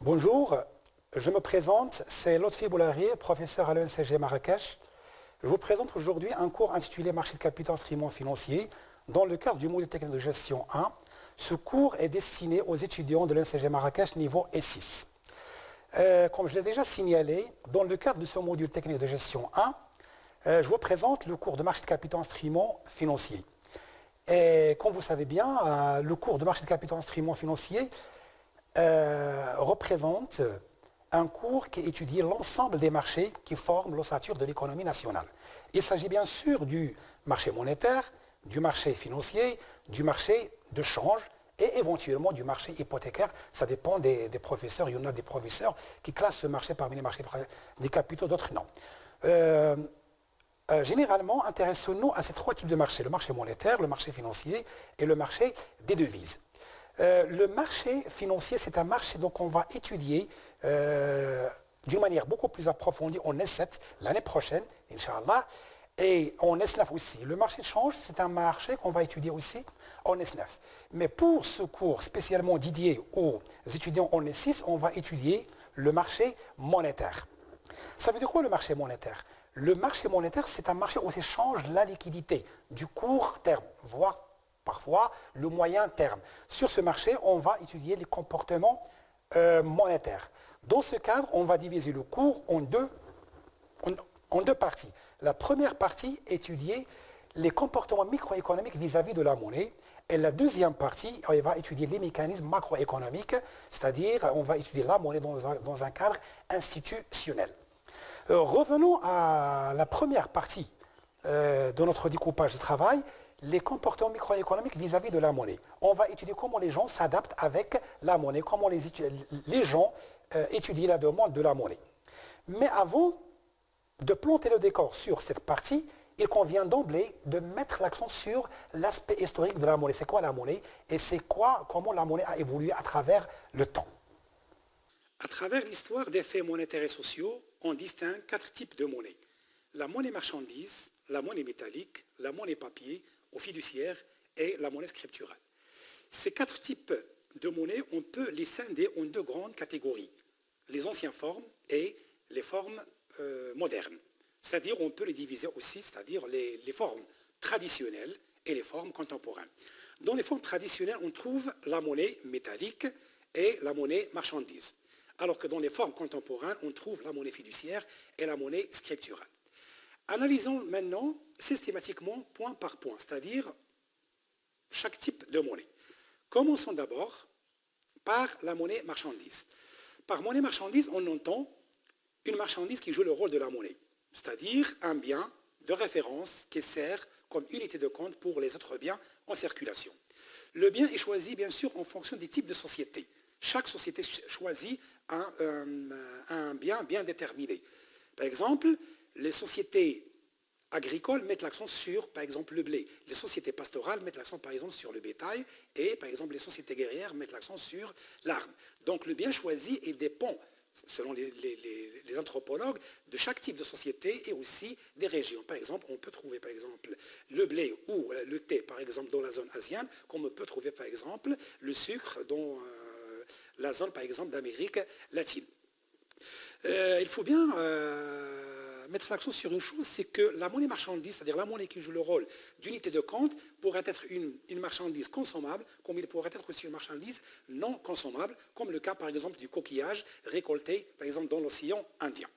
Bonjour, je me présente, c'est Lotfi Boulari, professeur à l'ENCG Marrakech. Je vous présente aujourd'hui un cours intitulé Marché de capitaux instruments financiers dans le cadre du module technique de gestion 1. Ce cours est destiné aux étudiants de l'ENCG Marrakech niveau E6. Comme je l'ai déjà signalé, dans le cadre de ce module technique de gestion 1, je vous présente le cours de marché de capitaux instruments financiers. Et comme vous savez bien, le cours de marché de capitaux instruments financiers représente un cours qui étudie l'ensemble des marchés qui forment l'ossature de l'économie nationale. Il s'agit bien sûr du marché monétaire, du marché financier, du marché de change et éventuellement du marché hypothécaire. Ça dépend des professeurs. Il y en a des professeurs qui classent ce marché parmi les marchés des capitaux, d'autres non. Généralement, intéressons-nous à ces trois types de marchés, le marché monétaire, le marché financier et le marché des devises. Le marché financier, c'est un marché donc on va étudier d'une manière beaucoup plus approfondie en S7 l'année prochaine, Inch'Allah, et en S9 aussi. Le marché de change, c'est un marché qu'on va étudier aussi en S9. Mais pour ce cours spécialement dédié aux étudiants en S6, on va étudier le marché monétaire. Ça veut dire quoi le marché monétaire? Le marché monétaire, c'est un marché où s'échange la liquidité du court terme, voire parfois le moyen terme. Sur ce marché, on va étudier les comportements monétaires. Dans ce cadre, on va diviser le cours en deux parties. La première partie, étudier les comportements microéconomiques vis-à-vis de la monnaie. Et la deuxième partie, on va étudier les mécanismes macroéconomiques, c'est-à-dire on va étudier la monnaie dans un cadre institutionnel. Revenons à la première partie de notre découpage de travail, les comportements microéconomiques vis-à-vis de la monnaie. On va étudier comment les gens s'adaptent avec la monnaie, comment les gens étudient la demande de la monnaie. Mais avant de planter le décor sur cette partie, il convient d'emblée de mettre l'accent sur l'aspect historique de la monnaie. C'est quoi la monnaie et comment la monnaie a évolué à travers le temps. À travers l'histoire des faits monétaires et sociaux, on distingue 4 types de monnaie. La monnaie marchandise, la monnaie métallique, la monnaie papier, ou fiduciaire et la monnaie scripturale. Ces 4 types de monnaie, on peut les scinder en 2 grandes catégories, les anciennes formes et les formes modernes. C'est-à-dire, on peut les diviser aussi, c'est-à-dire les formes traditionnelles et les formes contemporaines. Dans les formes traditionnelles, on trouve la monnaie métallique et la monnaie marchandise. Alors que dans les formes contemporaines, on trouve la monnaie fiduciaire et la monnaie scripturale. Analysons maintenant systématiquement point par point, c'est-à-dire chaque type de monnaie. Commençons d'abord par la monnaie marchandise. Par monnaie marchandise, on entend une marchandise qui joue le rôle de la monnaie, c'est-à-dire un bien de référence qui sert comme unité de compte pour les autres biens en circulation. Le bien est choisi bien sûr en fonction des types de sociétés. Chaque société choisit un bien bien déterminé. Par exemple, les sociétés agricoles mettent l'accent sur, par exemple, le blé. Les sociétés pastorales mettent l'accent, par exemple, sur le bétail. Et, par exemple, les sociétés guerrières mettent l'accent sur l'arme. Donc, le bien choisi, il dépend, selon les anthropologues, de chaque type de société et aussi des régions. Par exemple, on peut trouver, par exemple, le blé ou le thé, par exemple, dans la zone asienne, comme on peut trouver, par exemple, le sucre dans la zone, par exemple, d'Amérique latine. Il faut bien mettre l'accent sur une chose, c'est que la monnaie marchandise, c'est-à-dire la monnaie qui joue le rôle d'unité de compte, pourrait être une marchandise consommable, comme il pourrait être aussi une marchandise non consommable, comme le cas par exemple du coquillage récolté par exemple dans l'océan Indien.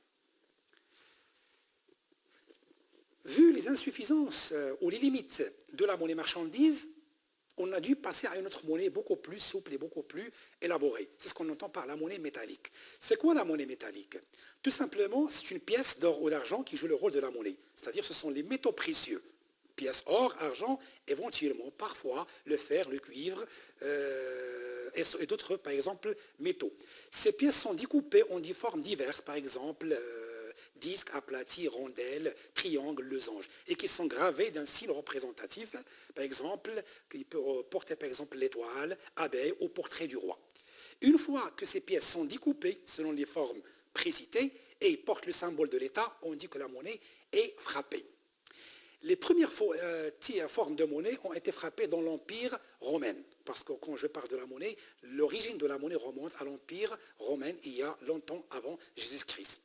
Vu les insuffisances ou les limites de la monnaie marchandise, on a dû passer à une autre monnaie beaucoup plus souple et beaucoup plus élaborée. C'est ce qu'on entend par la monnaie métallique. C'est quoi la monnaie métallique? Tout simplement, c'est une pièce d'or ou d'argent qui joue le rôle de la monnaie. C'est-à-dire ce sont les métaux précieux. Pièces or, argent, éventuellement, parfois, le fer, le cuivre et d'autres, par exemple, métaux. Ces pièces sont découpées en des formes diverses, par exemple, disques, aplatis, rondelles, triangles, losanges, et qui sont gravés d'un signe représentatif, par exemple, qui peut porter par exemple l'étoile, abeille ou portrait du roi. Une fois que ces pièces sont découpées selon les formes précitées et portent le symbole de l'État, on dit que la monnaie est frappée. Les premières formes de monnaie ont été frappées dans l'Empire romain. Parce que quand je parle de la monnaie, l'origine de la monnaie remonte à l'Empire romain il y a longtemps avant Jésus-Christ.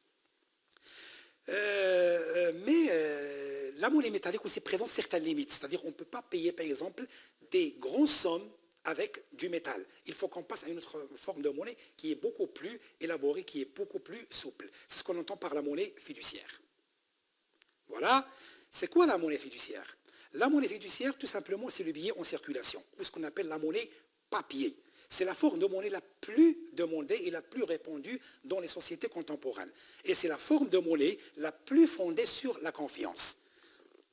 La monnaie métallique aussi présente certaines limites. C'est-à-dire qu'on ne peut pas payer, par exemple, des grandes sommes avec du métal. Il faut qu'on passe à une autre forme de monnaie qui est beaucoup plus élaborée, qui est beaucoup plus souple. C'est ce qu'on entend par la monnaie fiduciaire. Voilà. C'est quoi la monnaie fiduciaire? La monnaie fiduciaire, tout simplement, c'est le billet en circulation, ou ce qu'on appelle la monnaie papier. C'est la forme de monnaie la plus demandée et la plus répandue dans les sociétés contemporaines. Et c'est la forme de monnaie la plus fondée sur la confiance.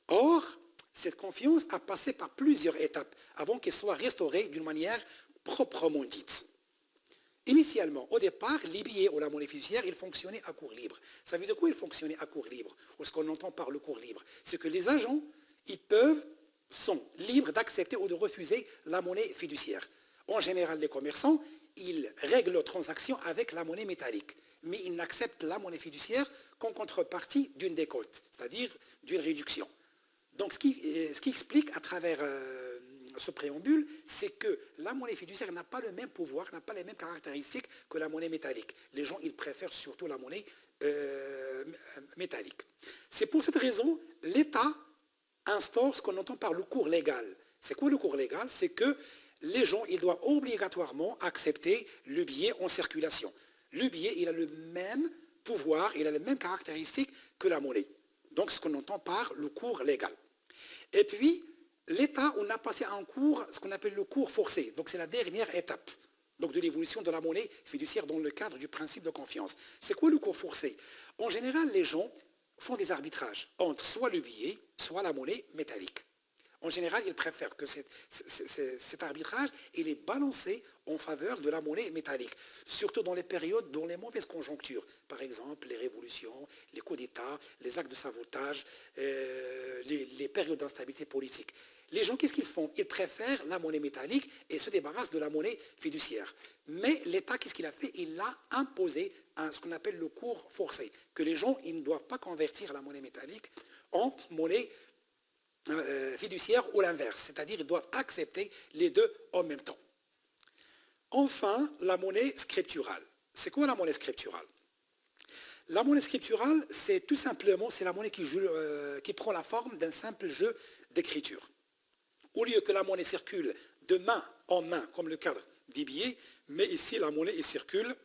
Or, cette confiance a passé par plusieurs étapes avant qu'elle soit restaurée d'une manière proprement dite. Initialement, au départ, les billets ou la monnaie fiduciaire, ils fonctionnaient à cours libre. Ça veut dire quoi ils fonctionnaient à cours libre? Ou ce qu'on entend par le cours libre? C'est que les agents, sont libres d'accepter ou de refuser la monnaie fiduciaire. En général, les commerçants, ils règlent leurs transactions avec la monnaie métallique, mais ils n'acceptent la monnaie fiduciaire qu'en contrepartie d'une décote, c'est-à-dire d'une réduction. Donc, ce qui explique à travers ce préambule, c'est que la monnaie fiduciaire n'a pas le même pouvoir, n'a pas les mêmes caractéristiques que la monnaie métallique. Les gens, ils préfèrent surtout la monnaie métallique. C'est pour cette raison, l'État instaure ce qu'on entend par le cours légal. C'est quoi le cours légal? C'est que les gens, ils doivent obligatoirement accepter le billet en circulation. Le billet, il a le même pouvoir, il a les mêmes caractéristiques que la monnaie. Donc, ce qu'on entend par le cours légal. Et puis, l'État, on a passé un cours, ce qu'on appelle le cours forcé. Donc, c'est la dernière étape donc, de l'évolution de la monnaie fiduciaire dans le cadre du principe de confiance. C'est quoi le cours forcé? En général, les gens font des arbitrages entre soit le billet, soit la monnaie métallique. En général, ils préfèrent que cet arbitrage il est balancé en faveur de la monnaie métallique, surtout dans les périodes, dans les mauvaises conjonctures. Par exemple, les révolutions, les coups d'État, les actes de sabotage, les périodes d'instabilité politique. Les gens, qu'est-ce qu'ils font? Ils préfèrent la monnaie métallique et se débarrassent de la monnaie fiduciaire. Mais l'État, qu'est-ce qu'il a fait? Il a imposé ce qu'on appelle le cours forcé, que les gens ils ne doivent pas convertir la monnaie métallique en monnaie fiduciaire ou l'inverse, c'est-à-dire ils doivent accepter les deux en même temps. Enfin, la monnaie scripturale. C'est quoi la monnaie scripturale? La monnaie scripturale, c'est tout simplement c'est la monnaie qui prend la forme d'un simple jeu d'écriture. Au lieu que la monnaie circule de main en main, comme le cadre des billets, mais ici la monnaie circule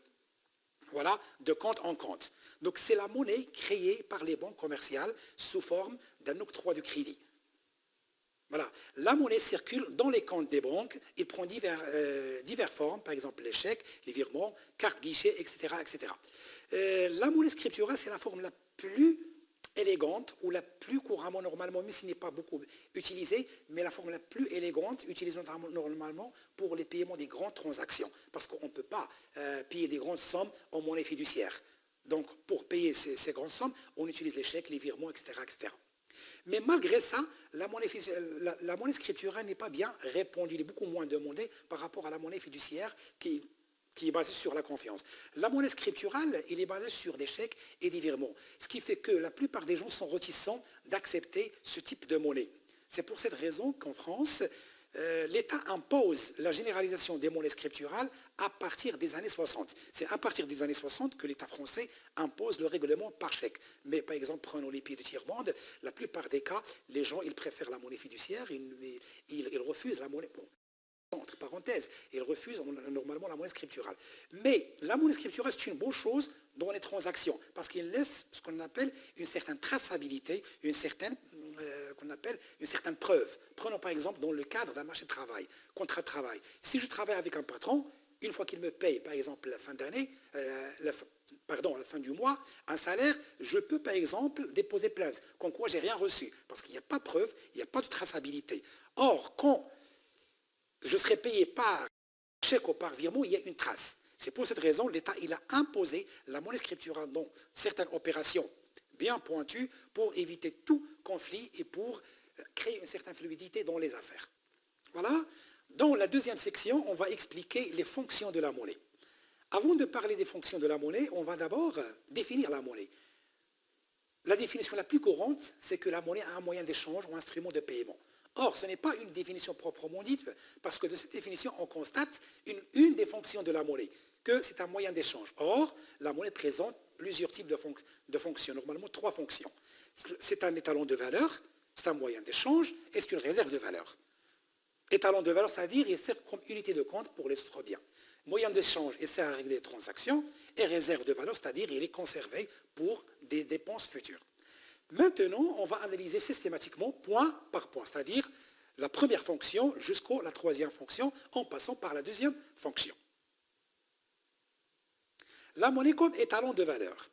voilà, de compte en compte. Donc c'est la monnaie créée par les banques commerciales sous forme d'un octroi de crédit. Voilà. La monnaie circule dans les comptes des banques, il prend diverses formes, par exemple les chèques, les virements, cartes guichet, etc. etc. La monnaie scripturale, c'est la forme la plus élégante ou la plus couramment normalement, même s'il n'est pas beaucoup utilisée, mais la forme la plus élégante utilisée normalement pour les paiements des grandes transactions, parce qu'on ne peut pas payer des grandes sommes en monnaie fiduciaire. Donc pour payer ces grandes sommes, on utilise les chèques, les virements, etc. etc. Mais malgré ça, la monnaie scripturale n'est pas bien répandue, elle est beaucoup moins demandée par rapport à la monnaie fiduciaire qui est basée sur la confiance. La monnaie scripturale, elle est basée sur des chèques et des virements, ce qui fait que la plupart des gens sont réticents d'accepter ce type de monnaie. C'est pour cette raison qu'en France, l'État impose la généralisation des monnaies scripturales à partir des années 60. C'est à partir des années 60 que l'État français impose le règlement par chèque. Mais par exemple, prenons les pays de tiers-monde, la plupart des cas, les gens ils préfèrent la monnaie fiduciaire, ils refusent la monnaie. Bon, entre parenthèses, ils refusent normalement la monnaie scripturale. Mais la monnaie scripturale, c'est une bonne chose dans les transactions, parce qu'il laisse ce qu'on appelle une certaine traçabilité, une certaine preuve. Prenons par exemple dans le cadre d'un marché de travail, contrat de travail. Si je travaille avec un patron, une fois qu'il me paye, par exemple, la fin d'année, la fin du mois, un salaire, je peux par exemple déposer plainte, comme quoi j'ai rien reçu, parce qu'il n'y a pas de preuve, il n'y a pas de traçabilité. Or, quand je serai payé par chèque ou par virement, il y a une trace. C'est pour cette raison l'État il a imposé la monnaie scripturale dans certaines opérations bien pointues pour éviter tout conflit et pour créer une certaine fluidité dans les affaires. Voilà. Dans la deuxième section, on va expliquer les fonctions de la monnaie. Avant de parler des fonctions de la monnaie, on va d'abord définir la monnaie. la définition la plus courante, c'est que la monnaie a un moyen d'échange ou instrument de paiement. Or, ce n'est pas une définition proprement dite, parce que de cette définition, on constate une des fonctions de la monnaie, que c'est un moyen d'échange. Or, la monnaie présente plusieurs types de fonctions, normalement 3 fonctions. C'est un étalon de valeur, c'est un moyen d'échange et c'est une réserve de valeur. Étalon de valeur, c'est-à-dire il sert comme unité de compte pour les autres biens. Moyen d'échange, il sert à régler les transactions, et réserve de valeur, c'est-à-dire il est conservé pour des dépenses futures. Maintenant, on va analyser systématiquement point par point, c'est-à-dire la première fonction jusqu'à la 3e fonction, en passant par la 2e fonction. La monnaie comme étalon de valeur.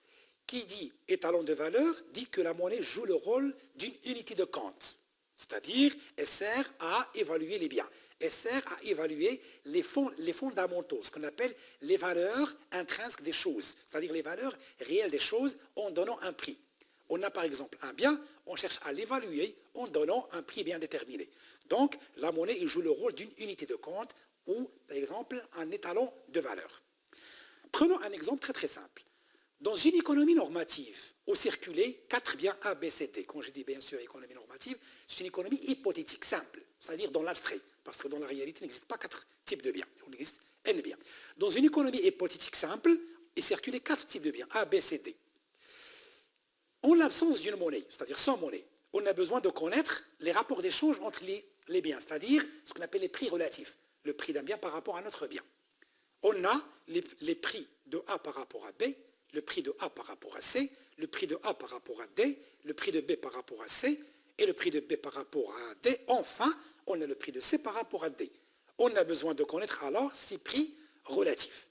Qui dit étalon de valeur dit que la monnaie joue le rôle d'une unité de compte. C'est-à-dire, elle sert à évaluer les biens. Elle sert à évaluer les fondamentaux, ce qu'on appelle les valeurs intrinsèques des choses, c'est-à-dire les valeurs réelles des choses en donnant un prix. On a par exemple un bien, on cherche à l'évaluer en donnant un prix bien déterminé. Donc, la monnaie joue le rôle d'une unité de compte ou, par exemple, un étalon de valeur. Prenons un exemple très très simple. Dans une économie normative, où circulaient 4 biens A, B, C, D, quand je dis bien sûr économie normative, c'est une économie hypothétique simple, c'est-à-dire dans l'abstrait, parce que dans la réalité, il n'existe pas 4 types de biens, il existe N biens. Dans une économie hypothétique simple, il circulait 4 types de biens, A, B, C, D. En l'absence d'une monnaie, c'est-à-dire sans monnaie, on a besoin de connaître les rapports d'échange entre les biens, c'est-à-dire ce qu'on appelle les prix relatifs, le prix d'un bien par rapport à un autre bien. On a les prix de A par rapport à B, le prix de A par rapport à C, le prix de A par rapport à D, le prix de B par rapport à C, et le prix de B par rapport à D. Enfin, on a le prix de C par rapport à D. On a besoin de connaître alors ces prix relatifs.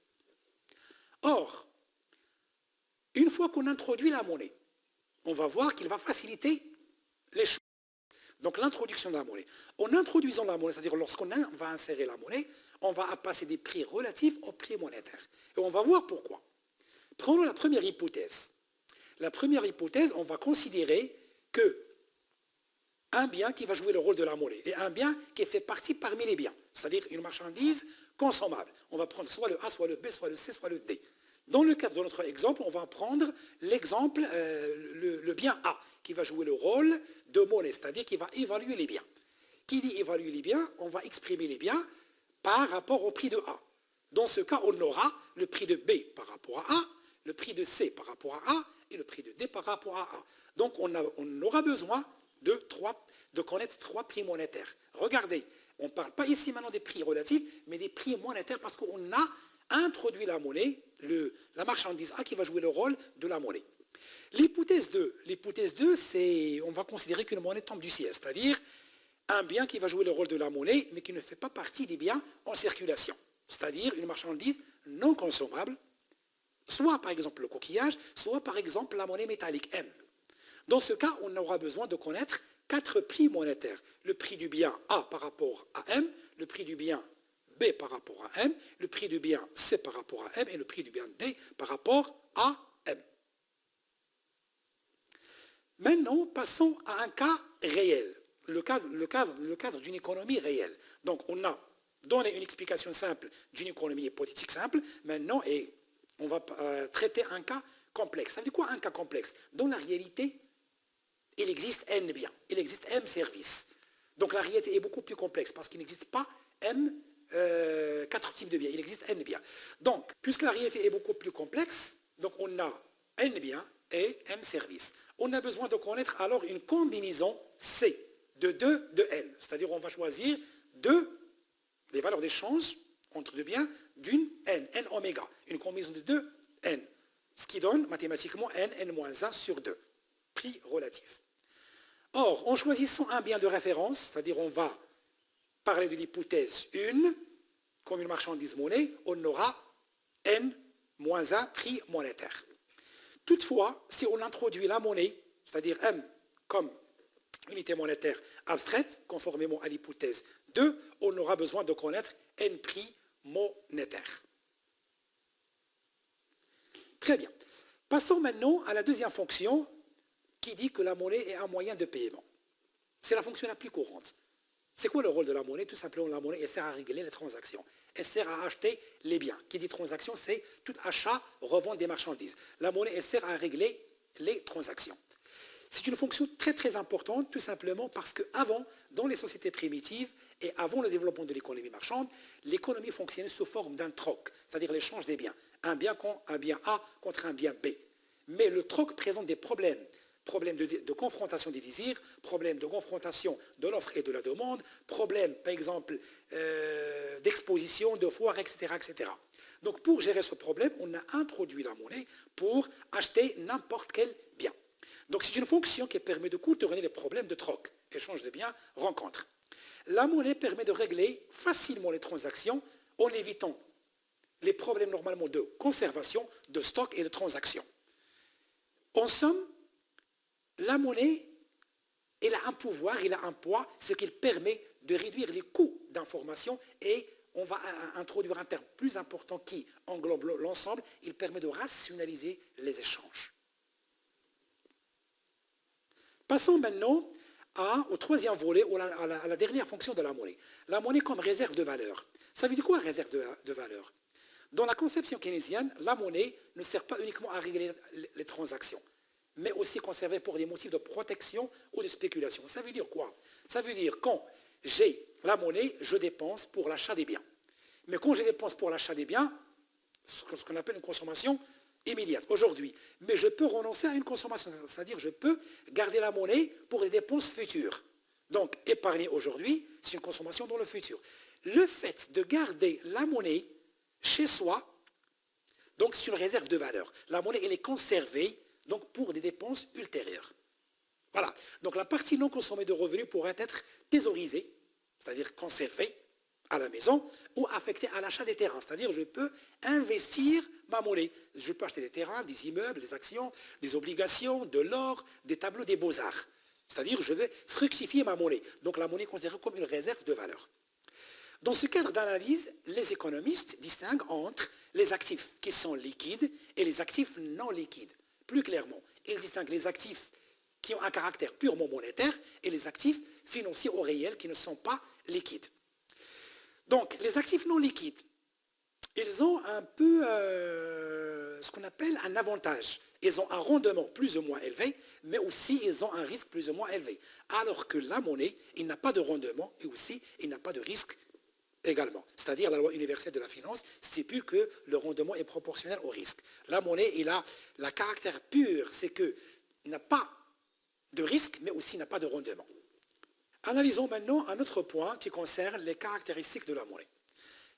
Or, une fois qu'on introduit la monnaie, on va voir qu'il va faciliter les choses. Donc l'introduction de la monnaie. En introduisant la monnaie, c'est-à-dire lorsqu'on va insérer la monnaie, on va passer des prix relatifs aux prix monétaires. Et on va voir pourquoi. Prenons la première hypothèse. La première hypothèse, on va considérer que un bien qui va jouer le rôle de la monnaie et un bien qui fait partie parmi les biens, c'est-à-dire une marchandise consommable. On va prendre soit le A, soit le B, soit le C, soit le D. Dans le cadre de notre exemple, on va prendre l'exemple, le bien A, qui va jouer le rôle de monnaie, c'est-à-dire qui va évaluer les biens. Qui dit évaluer les biens, on va exprimer les biens par rapport au prix de A. Dans ce cas, on aura le prix de B par rapport à A, le prix de C par rapport à A et le prix de D par rapport à A. Donc on aura besoin de connaître 3 prix monétaires. Regardez, on ne parle pas ici maintenant des prix relatifs, mais des prix monétaires parce qu'on a introduit la monnaie, la marchandise A qui va jouer le rôle de la monnaie. L'hypothèse 2, c'est on va considérer qu'une monnaie tombe du ciel, c'est-à-dire un bien qui va jouer le rôle de la monnaie, mais qui ne fait pas partie des biens en circulation, c'est-à-dire une marchandise non consommable, soit par exemple le coquillage, soit par exemple la monnaie métallique M. Dans ce cas, on aura besoin de connaître 4 prix monétaires. Le prix du bien A par rapport à M, le prix du bien B par rapport à M, le prix du bien C par rapport à M et le prix du bien D par rapport à M. Maintenant, passons à un cas réel, le cadre d'une économie réelle. Donc, on a donné une explication simple d'une économie hypothétique simple. Maintenant, on va traiter un cas complexe. Ça veut dire quoi un cas complexe? Dans la réalité, il existe N biens, il existe M services. Donc la réalité est beaucoup plus complexe parce qu'il n'existe pas 4 types de biens, il existe N biens. Donc, puisque la réalité est beaucoup plus complexe, donc on a N biens et M services. On a besoin de connaître alors une combinaison C de 2 de N. C'est-à-dire on va choisir les valeurs d'échange entre 2 biens d'une N, N oméga, une combinaison de 2 N, ce qui donne mathématiquement N, N-1 sur 2, prix relatif. Or, en choisissant un bien de référence, c'est-à-dire on va parler de l'hypothèse 1, comme une marchandise monnaie, on aura N-1 prix monétaire. Toutefois, si on introduit la monnaie, c'est-à-dire M comme unité monétaire abstraite, conformément à l'hypothèse 2, on aura besoin de connaître N prix monétaire. Très bien. Passons maintenant à la deuxième fonction qui dit que la monnaie est un moyen de paiement. C'est la fonction la plus courante. C'est quoi le rôle de la monnaie? Tout simplement, la monnaie, elle sert à régler les transactions. Elle sert à acheter les biens. Qui dit transaction, c'est tout achat, revente des marchandises. La monnaie, elle sert à régler les transactions. C'est une fonction très très importante, tout simplement parce qu'avant, dans les sociétés primitives et avant le développement de l'économie marchande, l'économie fonctionnait sous forme d'un troc, c'est-à-dire l'échange des biens. Un bien A contre un bien B. Mais le troc présente des problèmes. Problème de confrontation des désirs, problème de confrontation de l'offre et de la demande, problème, par exemple, d'exposition, de foire, etc., etc. Donc, pour gérer ce problème, on a introduit la monnaie pour acheter n'importe quel bien. Donc, c'est une fonction qui permet de contourner les problèmes de troc, échange de biens, rencontre. La monnaie permet de régler facilement les transactions en évitant les problèmes normalement de conservation, de stock et de transaction. En somme, la monnaie, elle a un pouvoir, elle a un poids, ce qui permet de réduire les coûts d'information et on va introduire un terme plus important qui englobe l'ensemble, il permet de rationaliser les échanges. Passons maintenant au troisième volet, à la dernière fonction de la monnaie. La monnaie comme réserve de valeur. Ça veut dire quoi, réserve de valeur? Dans la conception keynésienne, la monnaie ne sert pas uniquement à régler les transactions, mais aussi conservée pour des motifs de protection ou de spéculation. Ça veut dire quoi? Ça veut dire quand j'ai la monnaie, je dépense pour l'achat des biens. Mais quand je dépense pour l'achat des biens, ce qu'on appelle une consommation immédiate, aujourd'hui, mais je peux renoncer à une consommation, c'est-à-dire je peux garder la monnaie pour les dépenses futures. Donc, épargner aujourd'hui, c'est une consommation dans le futur. Le fait de garder la monnaie chez soi, donc c'est une réserve de valeur. La monnaie, elle est conservée donc pour des dépenses ultérieures. Voilà. Donc la partie non consommée de revenus pourrait être thésaurisée, c'est-à-dire conservée à la maison, ou affectée à l'achat des terrains. C'est-à-dire je peux investir ma monnaie. Je peux acheter des terrains, des immeubles, des actions, des obligations, de l'or, des tableaux, des beaux-arts. C'est-à-dire je vais fructifier ma monnaie. Donc la monnaie est considérée comme une réserve de valeur. Dans ce cadre d'analyse, les économistes distinguent entre les actifs qui sont liquides et les actifs non liquides. Plus clairement, ils distinguent les actifs qui ont un caractère purement monétaire et les actifs financiers ou réels qui ne sont pas liquides. Donc, les actifs non liquides, ils ont un peu ce qu'on appelle un avantage. Ils ont un rendement plus ou moins élevé, mais aussi ils ont un risque plus ou moins élevé. Alors que la monnaie, il n'a pas de rendement et aussi il n'a pas de risque également. C'est-à-dire la loi universelle de la finance stipule que le rendement est proportionnel au risque. La monnaie, il a le caractère pur, c'est qu'il n'a pas de risque, mais aussi il n'a pas de rendement. Analysons maintenant un autre point qui concerne les caractéristiques de la monnaie.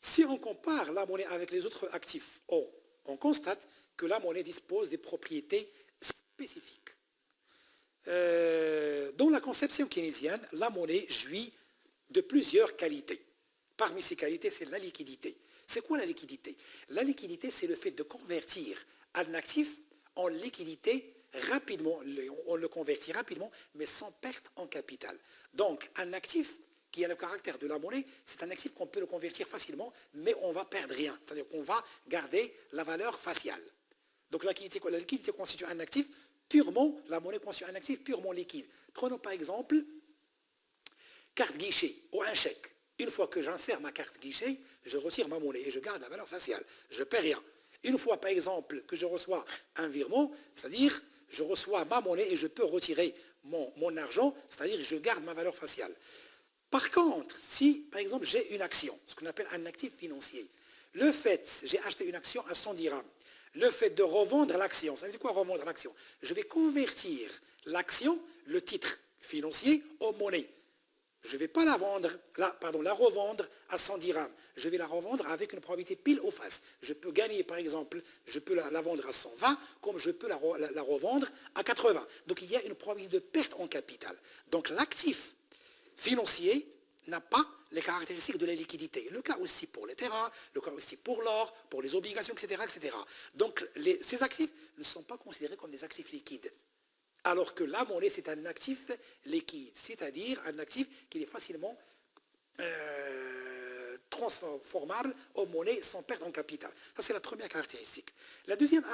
Si on compare la monnaie avec les autres actifs, on constate que la monnaie dispose des propriétés spécifiques. Dans la conception keynésienne, la monnaie jouit de plusieurs qualités. Parmi ces qualités, c'est la liquidité. C'est quoi la liquidité? La liquidité, c'est le fait de convertir un actif en liquidité rapidement. On le convertit rapidement, mais sans perte en capital. Donc, un actif qui a le caractère de la monnaie, c'est un actif qu'on peut le convertir facilement, mais on ne va perdre rien. C'est-à-dire qu'on va garder la valeur faciale. Donc, la liquidité constitue un actif purement, la monnaie constitue un actif purement liquide. Prenons par exemple, carte guichet ou un chèque. Une fois que j'insère ma carte guichet, je retire ma monnaie et je garde la valeur faciale. Je ne perds rien. Une fois, par exemple, que je reçois un virement, c'est-à-dire je reçois ma monnaie et je peux retirer mon argent, c'est-à-dire je garde ma valeur faciale. Par contre, si, par exemple, j'ai une action, ce qu'on appelle un actif financier, le fait, j'ai acheté une action à 100 dirhams, le fait de revendre l'action, ça veut dire quoi revendre l'action? Je vais convertir l'action, le titre financier, en monnaie. Je ne vais pas la revendre à 100 dirhams. Je vais la revendre avec une probabilité pile ou face. Je peux gagner, par exemple, je peux la vendre à 120, comme je peux la revendre à 80. Donc il y a une probabilité de perte en capital. Donc l'actif financier n'a pas les caractéristiques de la liquidité. Le cas aussi pour les terrains, le cas aussi pour l'or, pour les obligations, etc. etc. Donc ces actifs ne sont pas considérés comme des actifs liquides. Alors que la monnaie, c'est un actif liquide, c'est-à-dire un actif qui est facilement transformable en monnaie sans perdre en capital. Ça, c'est la première caractéristique. La deuxième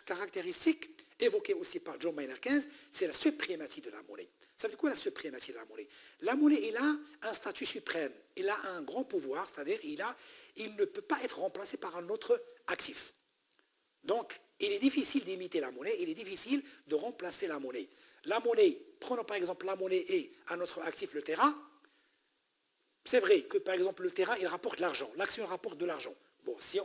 caractéristique, évoquée aussi par John Maynard Keynes, c'est la suprématie de la monnaie. Ça veut dire quoi la suprématie de la monnaie? La monnaie, il a un statut suprême, il a un grand pouvoir, c'est-à-dire il ne peut pas être remplacé par un autre actif. Donc, il est difficile d'imiter la monnaie, il est difficile de remplacer la monnaie. La monnaie, prenons par exemple la monnaie et à notre actif le terrain. C'est vrai que par exemple le terrain, il rapporte l'argent, l'action rapporte de l'argent. Bon, si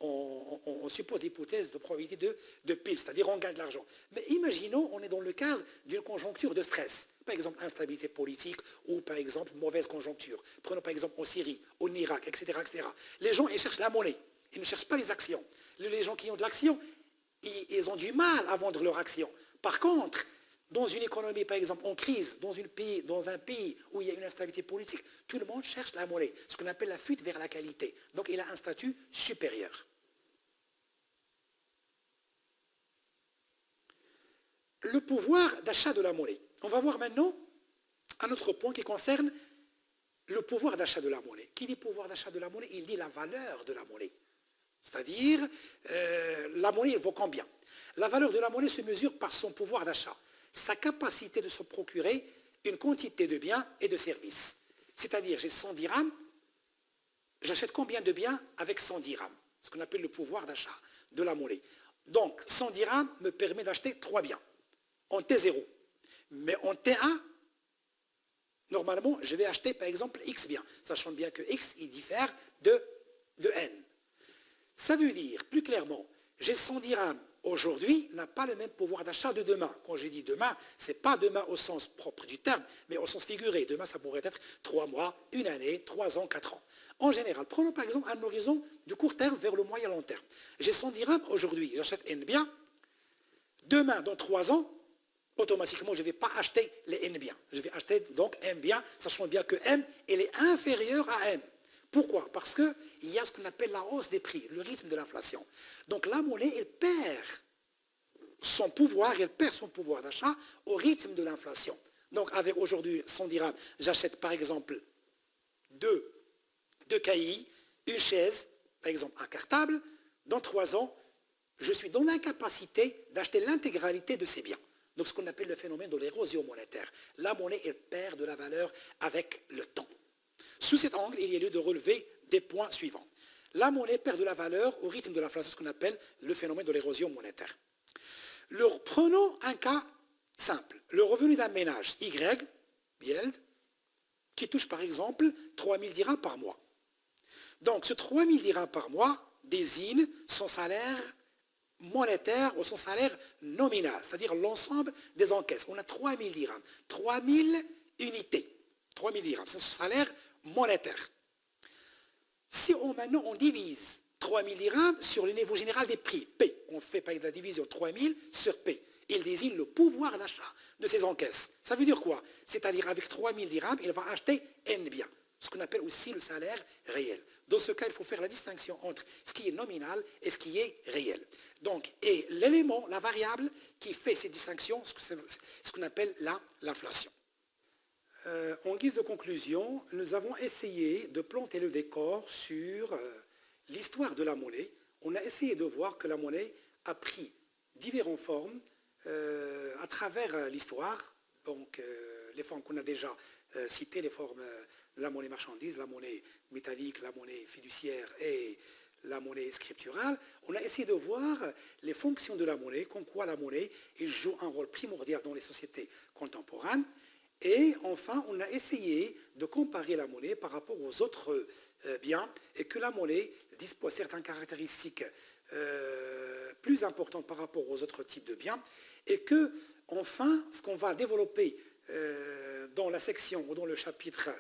on suppose l'hypothèse de probabilité de pile, c'est-à-dire on gagne de l'argent. Mais imaginons, on est dans le cadre d'une conjoncture de stress. Par exemple, instabilité politique ou par exemple mauvaise conjoncture. Prenons par exemple en Syrie, en Irak, etc., etc. Les gens, ils cherchent la monnaie, ils ne cherchent pas les actions. Les gens qui ont de l'action, ils ont du mal à vendre leur action. Par contre, dans une économie, par exemple, en crise, dans un pays où il y a une instabilité politique, tout le monde cherche la monnaie, ce qu'on appelle la fuite vers la qualité. Donc, il a un statut supérieur. Le pouvoir d'achat de la monnaie. On va voir maintenant un autre point qui concerne le pouvoir d'achat de la monnaie. Qui dit pouvoir d'achat de la monnaie? Il dit la valeur de la monnaie. C'est-à-dire, la monnaie, elle vaut combien? La valeur de la monnaie se mesure par son pouvoir d'achat, sa capacité de se procurer une quantité de biens et de services. C'est-à-dire, j'ai 100 dirhams, j'achète combien de biens avec 100 dirhams? Ce qu'on appelle le pouvoir d'achat de la monnaie. Donc, 100 dirhams me permet d'acheter 3 biens en T0. Mais en T1, normalement, je vais acheter par exemple X biens, sachant bien que X, il diffère de N. Ça veut dire, plus clairement, j'ai 100 dirhams aujourd'hui, n'a pas le même pouvoir d'achat de demain. Quand je dis demain, ce n'est pas demain au sens propre du terme, mais au sens figuré. Demain, ça pourrait être 3 mois, 1 année, 3 ans, 4 ans. En général, prenons par exemple un horizon du court terme vers le moyen long terme. J'ai 100 dirhams aujourd'hui, j'achète N biens. Demain, dans 3 ans, automatiquement, je ne vais pas acheter les N biens. Je vais acheter donc M biens, sachant bien que M, elle est inférieure à M. Pourquoi? Parce qu'il y a ce qu'on appelle la hausse des prix, le rythme de l'inflation. Donc la monnaie, elle perd son pouvoir d'achat au rythme de l'inflation. Donc avec aujourd'hui 100 dirhams, j'achète par exemple deux cahiers, une chaise, par exemple un cartable. Dans 3 ans, je suis dans l'incapacité d'acheter l'intégralité de ces biens. Donc ce qu'on appelle le phénomène de l'érosion monétaire. La monnaie, elle perd de la valeur avec le temps. Sous cet angle, il y a lieu de relever des points suivants. La monnaie perd de la valeur au rythme de l'inflation, ce qu'on appelle le phénomène de l'érosion monétaire. Prenons un cas simple. Le revenu d'un ménage Y, Bield, qui touche par exemple 3 000 dirhams par mois. Donc ce 3 000 dirhams par mois désigne son salaire monétaire ou son salaire nominal, c'est-à-dire l'ensemble des encaisses. On a 3 000 dirhams, 3 000 unités. 3 000 dirhams, c'est son salaire monétaire. Si maintenant on divise 3 000 dirhams sur le niveau général des prix, P, on fait par la division 3 000 sur P, il désigne le pouvoir d'achat de ces encaisses. Ça veut dire quoi? C'est-à-dire avec 3 000 dirhams, il va acheter N biens, ce qu'on appelle aussi le salaire réel. Dans ce cas, il faut faire la distinction entre ce qui est nominal et ce qui est réel. Donc, et l'élément, la variable qui fait cette distinction, c'est ce qu'on appelle l'inflation. En guise de conclusion, nous avons essayé de planter le décor sur l'histoire de la monnaie. On a essayé de voir que la monnaie a pris différentes formes à travers l'histoire. Donc, les formes qu'on a déjà citées, les formes de la monnaie marchandise, la monnaie métallique, la monnaie fiduciaire et la monnaie scripturale. On a essayé de voir les fonctions de la monnaie, comme quoi la monnaie joue un rôle primordial dans les sociétés contemporaines. Et enfin, on a essayé de comparer la monnaie par rapport aux autres biens et que la monnaie dispose de certaines caractéristiques plus importantes par rapport aux autres types de biens et que, enfin, ce qu'on va développer dans la section ou dans le chapitre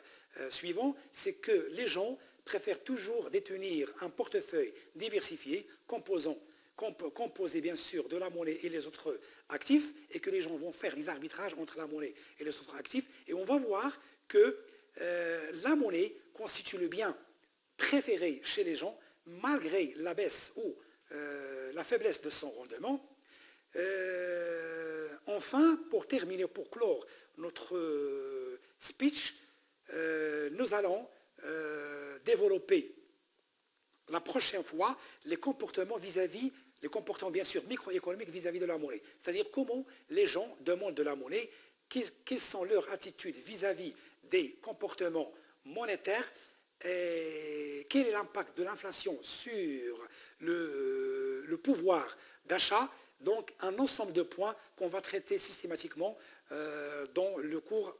suivant, c'est que les gens préfèrent toujours détenir un portefeuille diversifié composé bien sûr de la monnaie et les autres actifs, et que les gens vont faire des arbitrages entre la monnaie et les autres actifs, et on va voir que la monnaie constitue le bien préféré chez les gens, malgré la baisse ou la faiblesse de son rendement. Enfin, pour terminer, pour clore notre speech, nous allons développer la prochaine fois les comportements les comportements bien sûr microéconomiques vis-à-vis de la monnaie. C'est-à-dire comment les gens demandent de la monnaie, quelles sont leurs attitudes vis-à-vis des comportements monétaires, et quel est l'impact de l'inflation sur le pouvoir d'achat Donc un ensemble de points qu'on va traiter systématiquement dans le cours